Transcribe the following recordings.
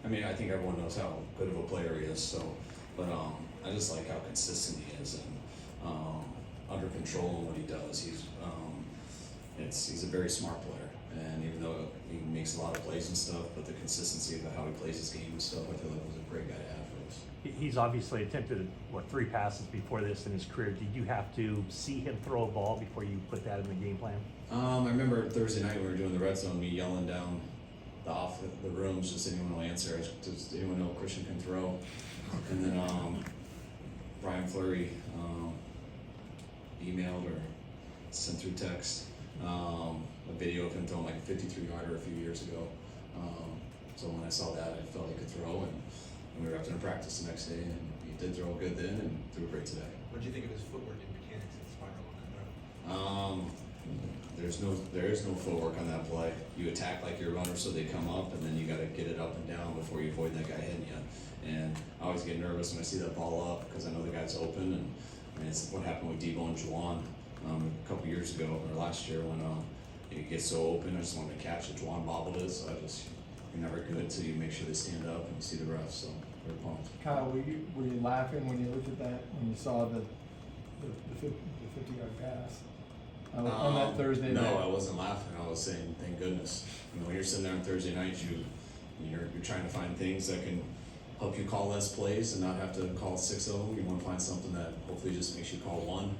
I mean, I think everyone knows how good of a player he is. So, but I just like how consistent he is and under control in what he does. He's a very smart player, and even though he makes a lot of plays and stuff, but the consistency of how he plays his game and stuff, I feel like was a great guy to have for us. He's obviously attempted, 3 passes before this in his career. Did you have to see him throw a ball before you put that in the game plan? I remember Thursday night when we were doing the red zone, me yelling down the rooms, just anyone will answer, does anyone know Christian can throw? And then Brian Fleury emailed or sent through text a video of him throwing like a 53-yarder a few years ago. So when I saw that, I felt he could throw, and we were up in practice the next day, and he did throw good then and threw great today. What do you think of his footwork and mechanics and spiral? There is no footwork on that play. You attack like your runner, so they come up, and then you got to get it up and down before you avoid that guy hitting you. And I always get nervous when I see that ball up because I know the guy's open. And I mean, it's what happened with Debo and Juwan a couple years ago or last year when it gets so open. I just wanted to catch it. Juwan bobbled it, so you're never good until you make sure they stand up and you see the refs. So we're pumped. Kyle, were you laughing when you looked at that, when you saw the 50-yard pass on that Thursday night? No, I wasn't laughing. I was saying, thank goodness. When you're sitting there on Thursday night, you're trying to find things that can help you call less plays and not have to call 6 of them. You want to find something that hopefully just makes you call 1.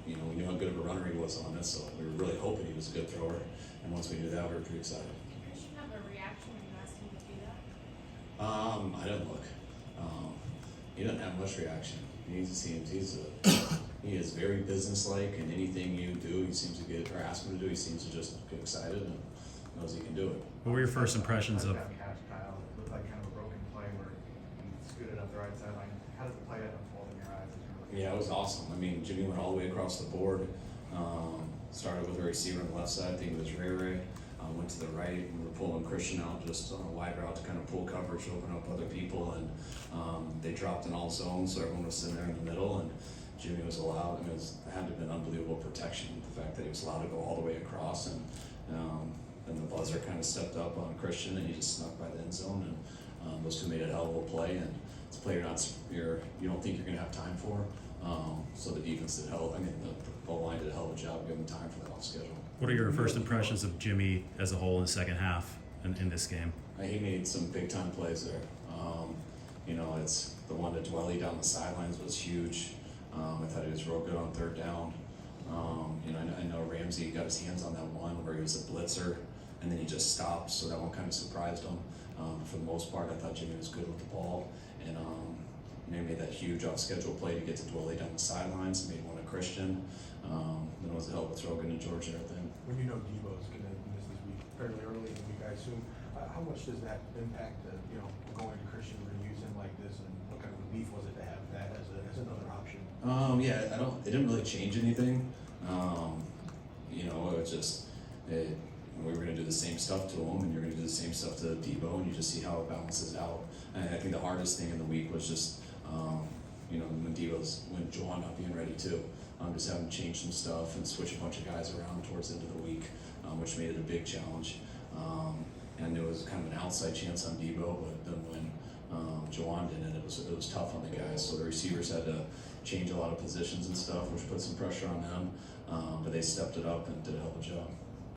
We knew how good of a runner he was on it, so we were really hoping he was a good thrower. And once we knew that, we were pretty excited. Did you have a reaction when you asked him to do that? I didn't look. He doesn't have much reaction. He is very businesslike, and anything you do, he seems to get, or ask him to do, he seems to just get excited and knows he can do it. What were your first impressions of? That catch, Kyle, it looked like kind of a broken play where he scooted up the right sideline. How did the play unfold in your eyes as you were looking? Yeah, it was awesome. I mean, Jimmy went all the way across the board. Started with a receiver on the left side. I think it was Ray. Went to the right. We were pulling Christian out just on a wide route to kind of pull coverage, open up other people, and they dropped in all zones, so everyone was sitting there in the middle, and Jimmy was allowed. I mean, it had to have been unbelievable protection. The fact that he was allowed to go all the way across, and then the buzzer kind of stepped up on Christian, and he just snuck by the end zone, and those two made a hell of a play. And it's a play you don't think you're going to have time for. So the defense did the line did a hell of a job giving time for that off schedule. What are your first impressions of Jimmy as a whole in the second half in this game? He made some big time plays there. It's the one to Dwelly down the sidelines was huge. I thought he was real good on third down. I know Ramsey got his hands on that one where he was a blitzer and then he just stopped, so that one kind of surprised him. For the most part, I thought Jimmy was good with the ball, and he made that huge off-schedule play to get to Dwelly down the sidelines, made one a Christian. Then it was a hell of a throw getting to Georgia, I think. When you know Debo's going to miss this week fairly early in the week, I assume, how much does that impact going to Christian, we're going to use him like this, and what kind of relief was it to have that as another option? It didn't really change anything. It was just, we were going to do the same stuff to him, and you're going to do the same stuff to Debo, and you just see how it balances out. And I think the hardest thing in the week was just, when Juwan not being ready too. Just having to change some stuff and switch a bunch of guys around towards the end of the week, which made it a big challenge. And there was kind of an outside chance on Debo, but then when Juwan did it was tough on the guys. So the receivers had to change a lot of positions and stuff, which put some pressure on them. But they stepped it up and did a hell of a job.